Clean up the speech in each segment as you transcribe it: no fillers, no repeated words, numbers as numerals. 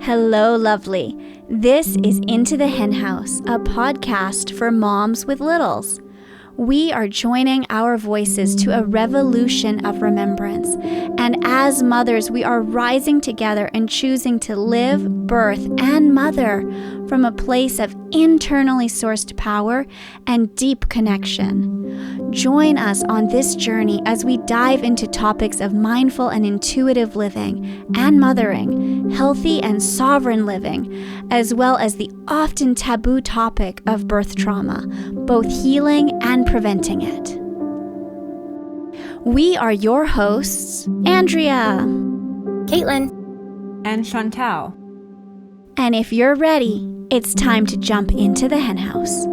Hello, lovely. This is Into the Hen House, a podcast for moms with littles. We are joining our voices to a revolution of remembrance. And as mothers, we are rising together and choosing to live, birth, and mother from a place of internally sourced power and deep connection. Join us on this journey as we dive into topics of mindful and intuitive living and mothering, healthy and sovereign living, as well as the often taboo topic of birth trauma, both healing and preventing it. We are your hosts, Andrea, Caitlin, and Chantal. And if you're ready, it's time to jump into the hen house.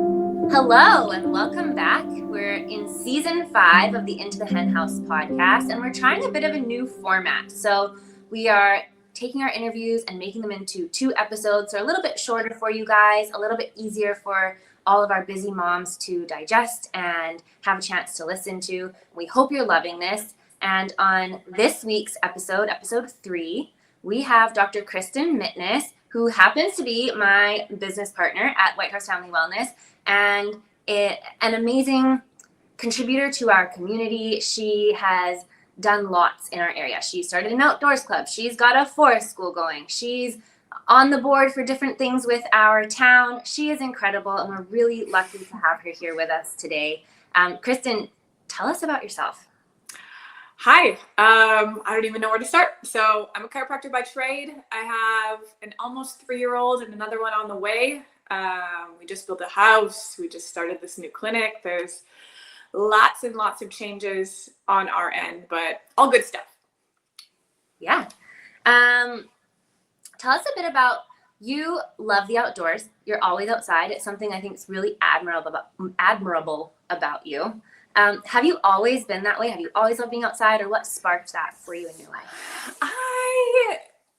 Hello and welcome back. We're in season 5 of the Into the Hen House podcast, and we're trying a bit of a new format. So we are taking our interviews and making them into 2 episodes. So a little bit shorter for you guys, a little bit easier for all of our busy moms to digest and have a chance to listen to. We hope you're loving this. And on this week's episode, episode 3, we have Dr. Kristen Mitteness, who happens to be my business partner at White Horse Family Wellness and an amazing contributor to our community. She has done lots in our area. She started an outdoors club. She's got a forest school going. She's on the board for different things with our town. She is incredible, and we're really lucky to have her here with us today. Kristen, tell us about yourself. Hi, I don't even know where to start. So I'm a chiropractor by trade. I have an almost 3-year-old and another one on the way. We just built a house. We just started this new clinic. There's lots and lots of changes on our end, but all good stuff. Yeah. Tell us a bit about, you love the outdoors. You're always outside. It's something I think is really admirable about you. Have you always been that way? Have you always loved being outside, or what sparked that for you in your life?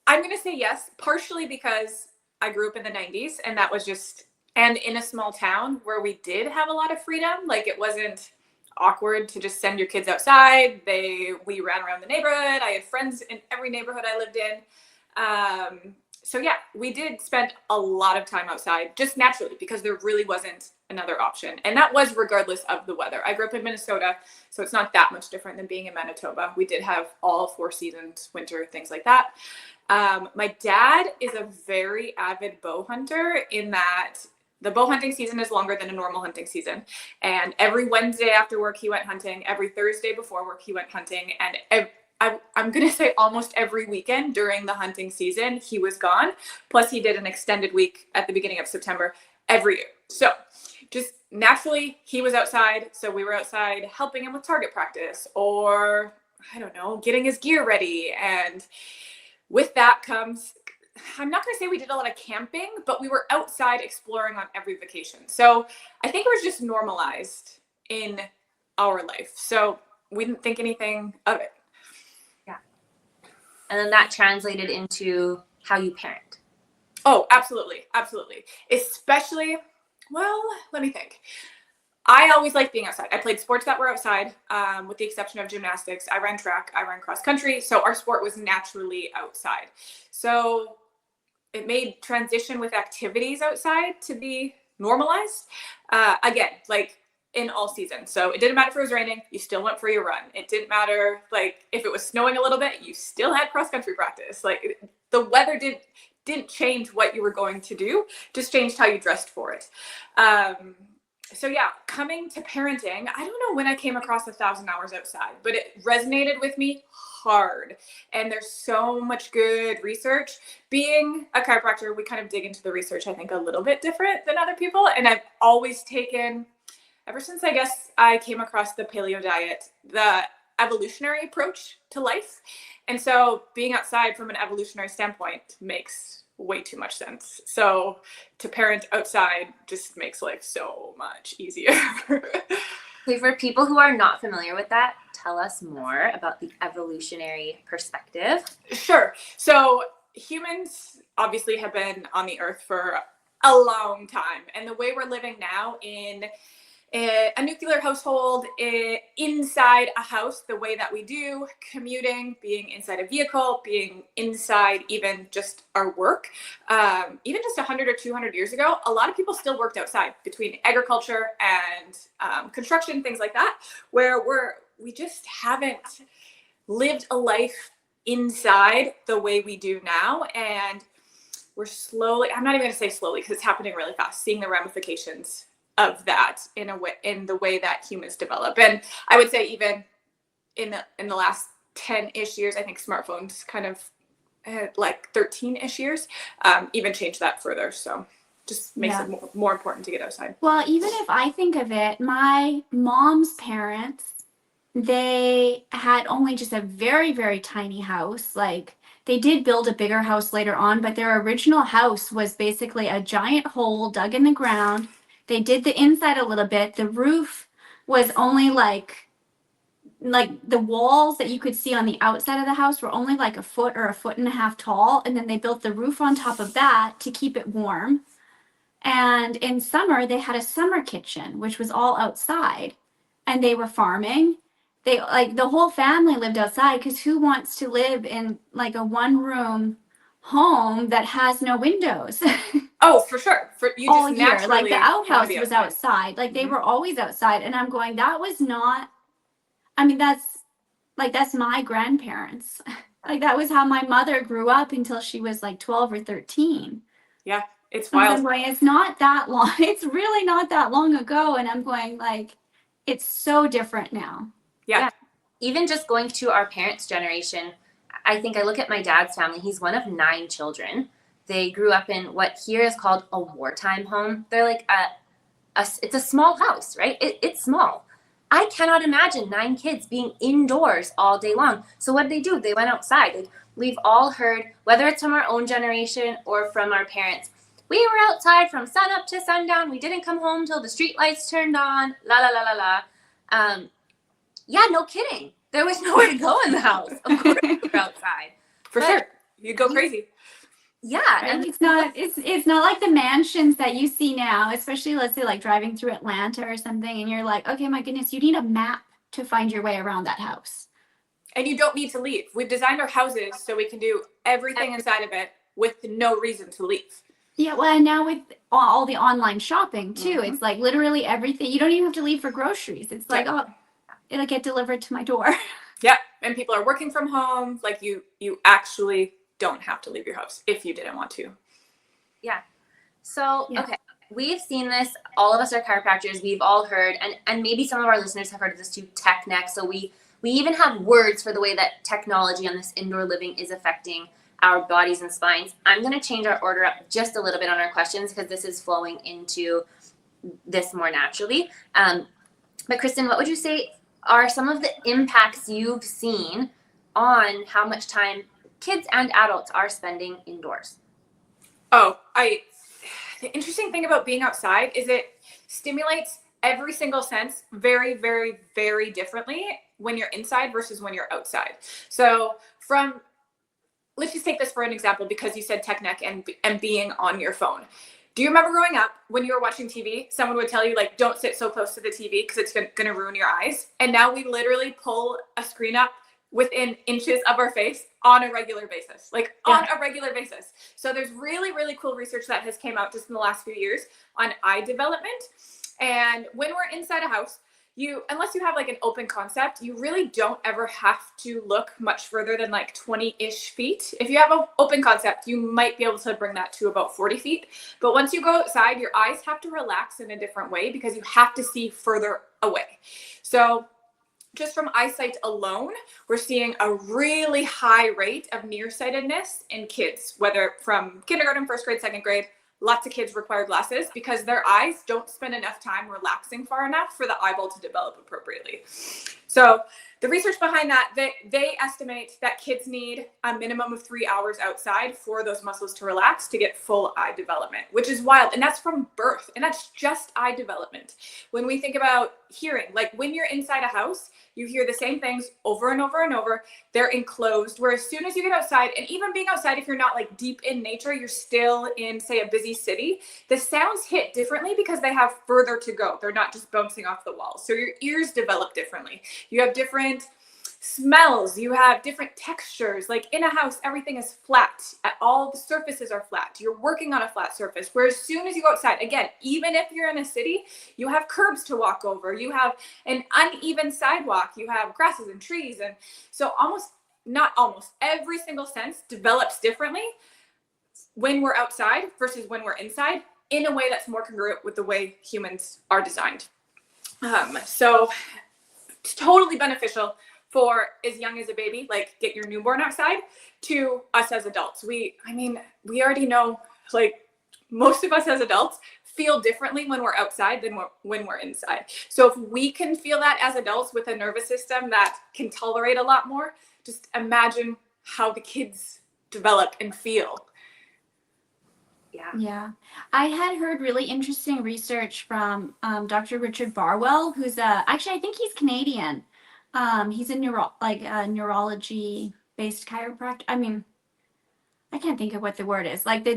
I'm going to say yes, partially because I grew up in the 90s, and that was and in a small town where we did have a lot of freedom. Like, it wasn't awkward to just send your kids outside. We ran around the neighborhood. I had friends in every neighborhood I lived in. So yeah, we did spend a lot of time outside just naturally because there really wasn't another option. And that was regardless of the weather. I grew up in Minnesota, so it's not that much different than being in Manitoba. We did have all 4 seasons, winter, things like that. My dad is a very avid bow hunter in that the bow hunting season is longer than a normal hunting season. And every Wednesday after work, he went hunting. Every Thursday before work, he went hunting. And I'm going to say almost every weekend during the hunting season, he was gone. Plus, he did an extended week at the beginning of September every year. So just naturally, he was outside. So we were outside helping him with target practice, or, I don't know, getting his gear ready. And with that comes, I'm not going to say we did a lot of camping, but we were outside exploring on every vacation. So I think it was just normalized in our life. So we didn't think anything of it. And then that translated into how you parent. Oh, absolutely. Absolutely. Especially, well, let me think. I always liked being outside. I played sports that were outside, with the exception of gymnastics. I ran track, I ran cross country. So our sport was naturally outside. So it made transition with activities outside to be normalized. Again, like, in all seasons. So it didn't matter if it was raining, you still went for your run. It didn't matter, like, if it was snowing a little bit, you still had cross country practice. Like, the weather didn't change what you were going to do, just changed how you dressed for it. So yeah, coming to parenting, I don't know when I came across 1,000 hours outside, but it resonated with me hard. And there's so much good research. Being a chiropractor, we kind of dig into the research, I think, a little bit different than other people. And I've always taken, ever since I guess I came across the paleo diet, the evolutionary approach to life. And so being outside from an evolutionary standpoint makes way too much sense. So to parent outside just makes life so much easier. For people who are not familiar with that, tell us more about the evolutionary perspective. Sure. So humans obviously have been on the earth for a long time. And the way we're living now in a nuclear household, inside a house the way that we do, commuting, being inside a vehicle, being inside even just our work. Even just 100 or 200 years ago, a lot of people still worked outside between agriculture and construction, things like that, where we just haven't lived a life inside the way we do now. And we're slowly, I'm not even going to say slowly because it's happening really fast, seeing the ramifications of that in the way that humans develop. And I would say even in the last 10-ish years, I think smartphones kind of like 13-ish years, even changed that further. So just makes it more important to get outside. Well, even if I think of it, my mom's parents, they had only just a very, very tiny house. Like, they did build a bigger house later on, but their original house was basically a giant hole dug in the ground. They did the inside a little bit. The roof was only like the walls that you could see on the outside of the house were only like a foot or a foot and a half tall. And then they built the roof on top of that to keep it warm. And in summer, they had a summer kitchen, which was all outside. And they were farming. They, like, the whole family lived outside, because who wants to live in like a one-room home that has no windows? Oh, for sure. You all just year. naturally Like, the outhouse be was outside. Like, they were always outside. And I'm going, that was not, I mean, that's my grandparents. Like, that was how my mother grew up until she was like 12 or 13. Yeah, it's And wild. I'm going, it's not that long. It's really not that long ago. And I'm going, like, it's so different now. Yeah. Even just going to our parents' generation, I think I look at my dad's family. He's one of 9 children. They grew up in what here is called a wartime home. They're like it's a small house, right? It's small. I cannot imagine 9 kids being indoors all day long. So what did they do? They went outside. Like, we've all heard, whether it's from our own generation or from our parents, we were outside from sun up to sundown. We didn't come home till the street lights turned on. La la la la la. Yeah, no kidding. There was nowhere to go in the house. Of course, we were outside. For sure. You'd go crazy. Yeah. Right? And it's not like the mansions that you see now, especially, let's say, like driving through Atlanta or something, and you're like, okay, my goodness, you need a map to find your way around that house. And you don't need to leave. We've designed our houses so we can do everything inside of it with no reason to leave. Yeah, well, and now with all the online shopping too, it's like literally everything. You don't even have to leave for groceries. It's like, oh, it'll get delivered to my door. Yeah, and people are working from home. Like, you actually don't have to leave your house if you didn't want to. Yeah. So, okay, we've seen this. All of us are chiropractors. We've all heard, and maybe some of our listeners have heard of this too, tech neck. So we even have words for the way that technology on this indoor living is affecting our bodies and spines. I'm going to change our order up just a little bit on our questions because this is flowing into this more naturally. But Kristen, what would you say are some of the impacts you've seen on how much time kids and adults are spending indoors? Oh, the interesting thing about being outside is it stimulates every single sense very, very, very differently when you're inside versus when you're outside. So let's just take this for an example, because you said tech neck and being on your phone. Do you remember growing up when you were watching TV, someone would tell you, like, don't sit so close to the TV because it's going to ruin your eyes? And now we literally pull a screen up within inches of our face on a regular basis, on a regular basis. So there's really, really cool research that has came out just in the last few years on eye development. And when we're inside a house, unless you have like an open concept, you really don't ever have to look much further than like 20-ish feet. If you have an open concept, you might be able to bring that to about 40 feet. But once you go outside, your eyes have to relax in a different way because you have to see further away. So just from eyesight alone, we're seeing a really high rate of nearsightedness in kids, whether from kindergarten, first grade, second grade. Lots of kids require glasses because their eyes don't spend enough time relaxing far enough for the eyeball to develop appropriately. So the research behind that, they estimate that kids need a minimum of 3 hours outside for those muscles to relax to get full eye development, which is wild. And that's from birth. And that's just eye development. When we think about hearing, like when you're inside a house, you hear the same things over and over and over. They're enclosed, where as soon as you get outside, and even being outside, if you're not like deep in nature, you're still in, say, a busy city, the sounds hit differently because they have further to go. They're not just bouncing off the walls. So your ears develop differently. You have different smells, you have different textures. Like in a house, everything is flat. All the surfaces are flat. You're working on a flat surface. Whereas as soon as you go outside, again, even if you're in a city, you have curbs to walk over. You have an uneven sidewalk. You have grasses and trees. And so not almost every single sense develops differently when we're outside versus when we're inside, in a way that's more congruent with the way humans are designed. So it's totally beneficial for as young as a baby, like get your newborn outside, to us as adults. We already know, like most of us as adults feel differently when we're outside than when we're inside. So if we can feel that as adults with a nervous system that can tolerate a lot more, just imagine how the kids develop and feel. Yeah. I had heard really interesting research from Dr. Richard Barwell, who's actually, I think he's Canadian. He's a neurology-based chiropractor. I mean, I can't think of what the word is, like the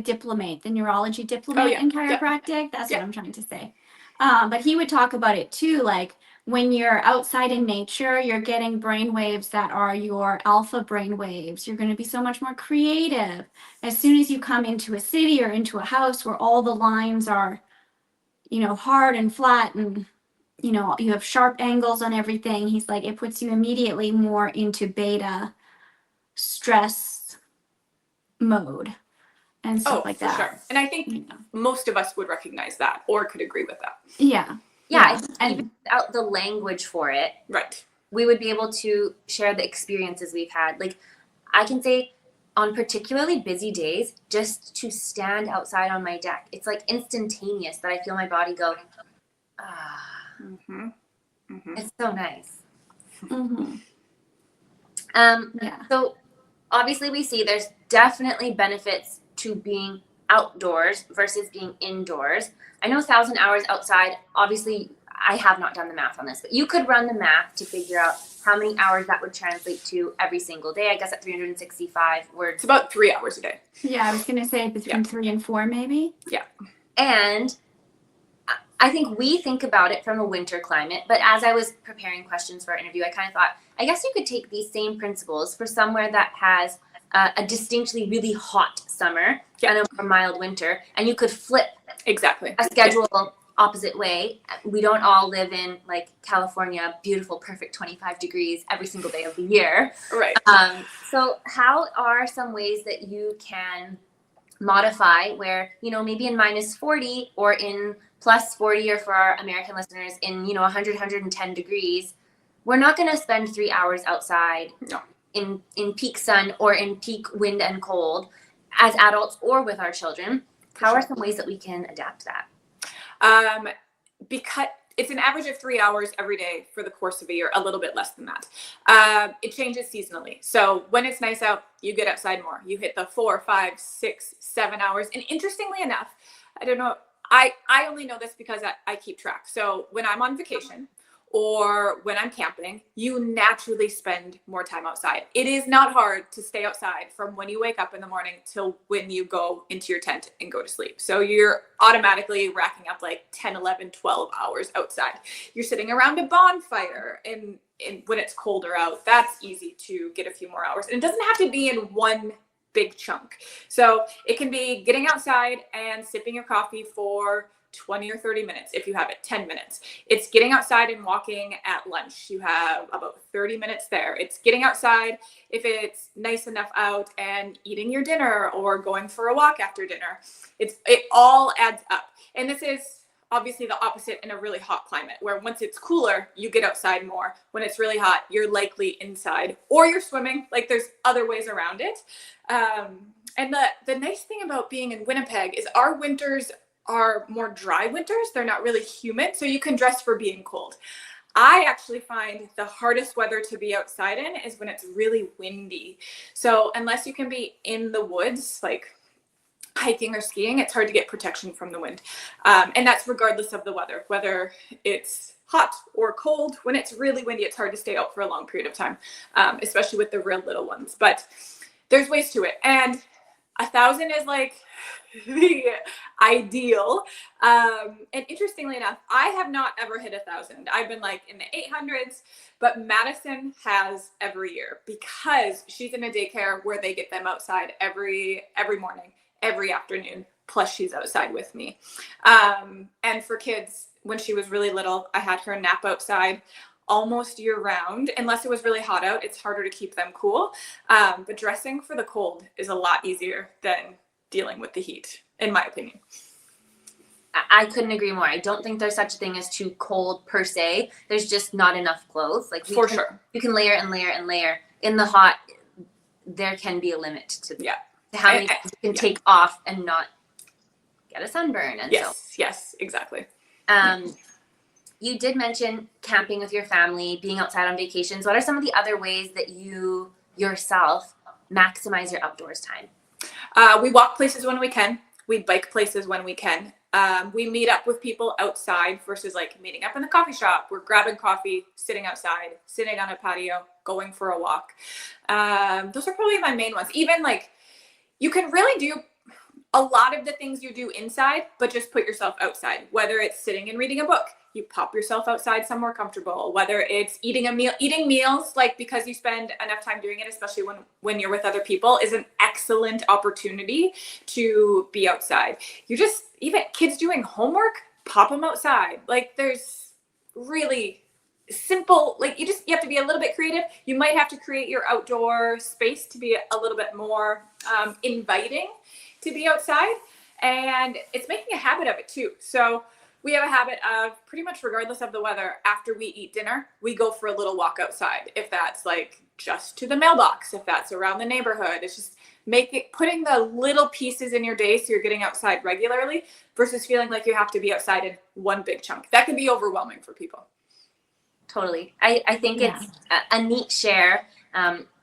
neurology diplomate in chiropractic. That's what I'm trying to say. But he would talk about it too, like when you're outside in nature, you're getting brain waves that are your alpha brain waves. You're going to be so much more creative. As soon as you come into a city or into a house where all the lines are, hard and flat and, you have sharp angles on everything, he's like, it puts you immediately more into beta stress mode and stuff like that. Sure. And I think most of us would recognize that or could agree with that. Yeah. I think even without the language for it, right, we would be able to share the experiences we've had. Like I can say on particularly busy days, just to stand outside on my deck, it's like instantaneous that I feel my body go, It's so nice. So obviously we see there's definitely benefits to being outdoors versus being indoors. I know 1,000 hours outside, obviously I have not done the math on this, but you could run the math to figure out how many hours that would translate to every single day. I guess at 365 words. It's about 3 hours a day. Yeah, I was going to say between 3 and 4 maybe. Yeah. And I think we think about it from a winter climate, but as I was preparing questions for our interview, I kind of thought, I guess you could take these same principles for somewhere that has a distinctly really hot summer and a more mild winter, and you could flip a schedule opposite way. We don't all live in like California, beautiful, perfect 25 degrees every single day of the year. Right. So how are some ways that you can modify where, maybe in -40 or in +40, or for our American listeners in, 100, 110 degrees, we're not going to spend 3 hours outside in peak sun or in peak wind and cold as adults or with our children. How are some ways that we can adapt that? Because it's an average of 3 hours every day for the course of a year, a little bit less than that. It changes seasonally. So when it's nice out, you get outside more. You hit the 4, 5, 6, 7 hours. And interestingly enough, I don't know, I only know this because I keep track. So when I'm on vacation or when I'm camping, you naturally spend more time outside. It is not hard to stay outside from when you wake up in the morning till when you go into your tent and go to sleep. So you're automatically racking up like 10, 11, 12 hours outside. You're sitting around a bonfire and when it's colder out, that's easy to get a few more hours. And it doesn't have to be in one big chunk. So it can be getting outside and sipping your coffee for 20 or 30 minutes if you have it, 10 minutes. It's getting outside and walking at lunch. You have about 30 minutes there. It's getting outside if it's nice enough out and eating your dinner or going for a walk after dinner. It all adds up. And this is obviously the opposite in a really hot climate, where once it's cooler, you get outside more. When it's really hot, you're likely inside or you're swimming. Like there's other ways around it. And the nice thing about being in Winnipeg is our winters are more dry winters. They're not really humid, so you can dress for being cold. I actually find the hardest weather to be outside in is when it's really windy. So unless you can be in the woods, like hiking or skiing, it's hard to get protection from the wind. And that's regardless of the weather, whether it's hot or cold. When it's really windy, it's hard to stay out for a long period of time, especially with the real little ones. But there's ways to it. And 1,000 is like the ideal. And interestingly enough, I have not ever hit 1,000. I've been like in the 800s, but Madison has every year because she's in a daycare where they get them outside every morning, every afternoon. Plus she's outside with me. And for kids, when she was really little, I had her nap outside almost year round. Unless it was really hot out, it's harder to keep them cool. But dressing for the cold is a lot easier than dealing with the heat, in my opinion. I couldn't agree more. I don't think there's such a thing as too cold per se. There's just not enough clothes. Like sure. You can layer and layer and layer. In the hot, there can be a limit to how many things you can take off and not get a sunburn. And yes, exactly. You did mention camping with your family, being outside on vacations. What are some of the other ways that you yourself maximize your outdoors time? We walk places when we can. We bike places when we can. We meet up with people outside versus like meeting up in the coffee shop. We're grabbing coffee, sitting outside, sitting on a patio, going for a walk. Those are probably my main ones. Even like you can really do a lot of the things you do inside, but just put yourself outside, whether it's sitting and reading a book. You pop yourself outside somewhere comfortable, whether it's eating meals, like because you spend enough time doing it, especially when you're with other people, is an excellent opportunity to be outside. Even kids doing homework, pop them outside. Like there's really simple, like you have to be a little bit creative. You might have to create your outdoor space to be a little bit more inviting to be outside. And it's making a habit of it too. So we have a habit of pretty much regardless of the weather, after we eat dinner, we go for a little walk outside. If that's like just to the mailbox, if that's around the neighborhood, it's just putting the little pieces in your day so you're getting outside regularly versus feeling like you have to be outside in one big chunk. That can be overwhelming for people. Totally. I think it's a neat share.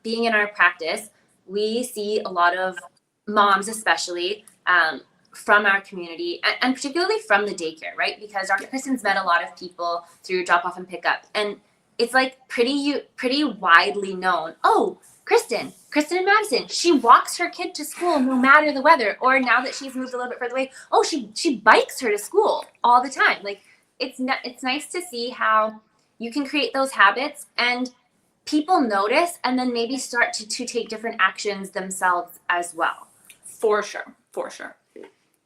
Being in our practice, we see a lot of moms, especially, from our community and particularly from the daycare, right? Because Dr. Kristen's met a lot of people through drop off and pick up. And it's like pretty widely known. Oh, Kristen and Madison, she walks her kid to school no matter the weather. Or now that she's moved a little bit further away, oh, she bikes her to school all the time. Like it's nice to see how you can create those habits and people notice and then maybe start to take different actions themselves as well. For sure.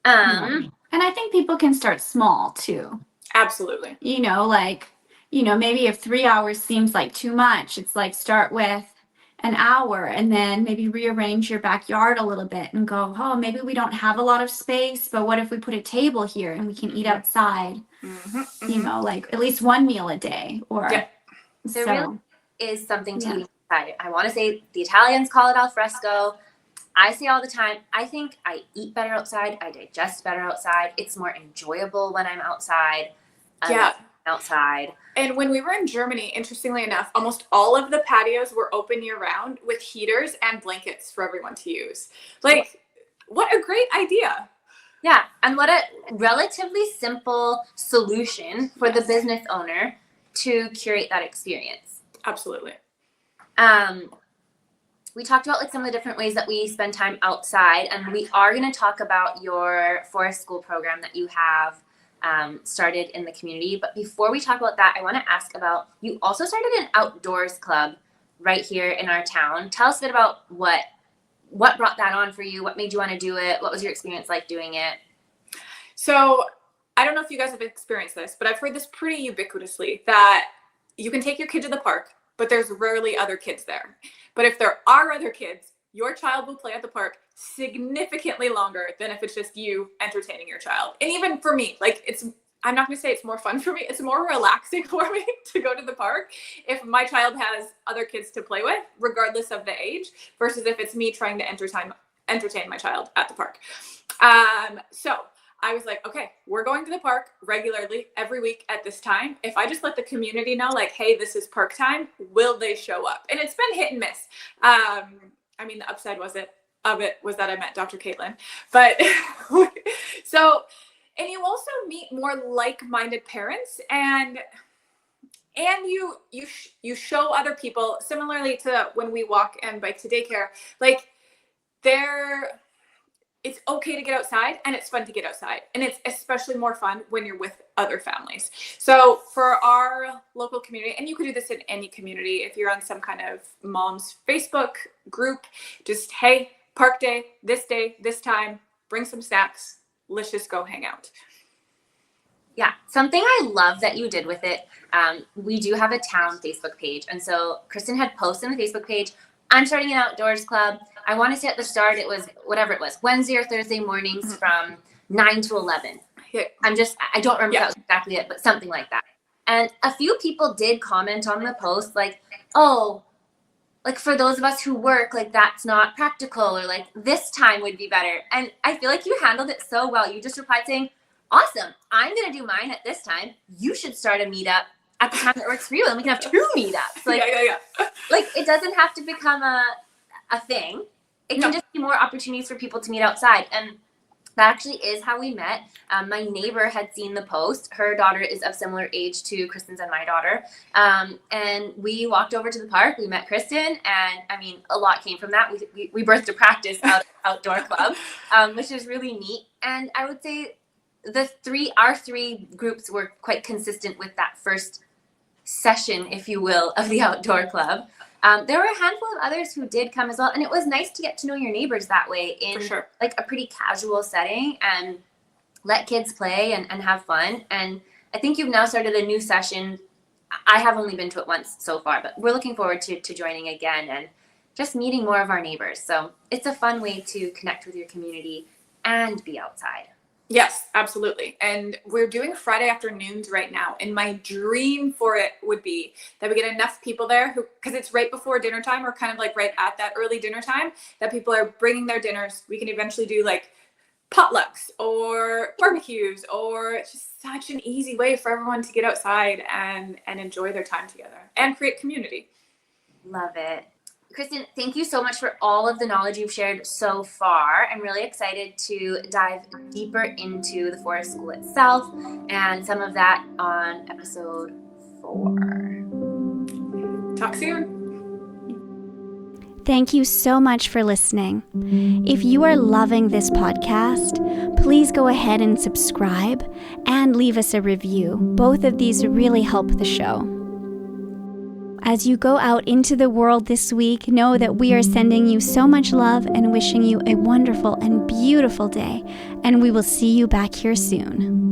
And I think people can start small too. Absolutely. Maybe if 3 hours seems like too much, it's like start with an hour and then maybe rearrange your backyard a little bit and go, oh, maybe we don't have a lot of space, but what if we put a table here and we can eat outside, like at least one meal a day There really is something to eating outside. I want to say the Italians call it al fresco. I say all the time, I think I eat better outside. I digest better outside. It's more enjoyable when I'm outside. Outside. And when we were in Germany, interestingly enough, almost all of the patios were open year round with heaters and blankets for everyone to use. Like, what a great idea. Yeah. And what a relatively simple solution for the business owner to curate that experience. Absolutely. We talked about like some of the different ways that we spend time outside, and we are going to talk about your forest school program that you have started in the community. But before we talk about that, I want to ask about, you also started an outdoors club right here in our town. Tell us a bit about what brought that on for you. What made you want to do it? What was your experience like doing it? So I don't know if you guys have experienced this, but I've heard this pretty ubiquitously that you can take your kid to the park, but there's rarely other kids there. But if there are other kids, your child will play at the park significantly longer than if it's just you entertaining your child. And even for me, like I'm not going to say it's more fun for me. It's more relaxing for me to go to the park if my child has other kids to play with, regardless of the age, versus if it's me trying to entertain my child at the park. So I was like, okay, we're going to the park regularly every week at this time. If I just let the community know, like, hey, this is park time, will they show up? And it's been hit and miss. I mean, the upside of it was that I met Dr. Caitlin. But so, and you also meet more like-minded parents, and you show other people, similarly to when we walk and bike to daycare, like it's okay to get outside, and it's fun to get outside. And it's especially more fun when you're with other families. So for our local community, and you could do this in any community, if you're on some kind of mom's Facebook group, just, hey, park day, this time, bring some snacks, let's just go hang out. Yeah, something I love that you did with it, we do have a town Facebook page. And so Kristen had posted on the Facebook page, I'm starting an outdoors club. I want to say at the start, it was whatever it was, Wednesday or Thursday mornings from 9 to 11. Yeah. I don't remember if that was exactly it, but something like that. And a few people did comment on the post, like, oh, like for those of us who work, like that's not practical, or like this time would be better. And I feel like you handled it so well. You just replied saying, awesome, I'm going to do mine at this time. You should start a meetup at the time that works for you, and we can have 2 meetups. Like, like it doesn't have to become a thing. It can just be more opportunities for people to meet outside. And that actually is how we met. My neighbor had seen the post. Her daughter is of similar age to Kristen's and my daughter. And we walked over to the park. We met Kristen. And I mean, a lot came from that. We birthed a practice outdoor club, which is really neat. And I would say our three groups were quite consistent with that first session, if you will, of the outdoor club. There were a handful of others who did come as well, and it was nice to get to know your neighbors that way in like a pretty casual setting and let kids play and have fun. And I think you've now started a new session. I have only been to it once so far, but we're looking forward to joining again and just meeting more of our neighbors. So it's a fun way to connect with your community and be outside. Yes, absolutely. And we're doing Friday afternoons right now. And my dream for it would be that we get enough people there because it's right before dinner time, or kind of like right at that early dinner time, that people are bringing their dinners. We can eventually do like potlucks or barbecues, or it's just such an easy way for everyone to get outside and enjoy their time together and create community. Love it. Kristen, thank you so much for all of the knowledge you've shared so far. I'm really excited to dive deeper into the Forest School itself and some of that on episode 4. Talk soon. Thank you so much for listening. If you are loving this podcast, please go ahead and subscribe and leave us a review. Both of these really help the show. As you go out into the world this week, know that we are sending you so much love and wishing you a wonderful and beautiful day, and we will see you back here soon.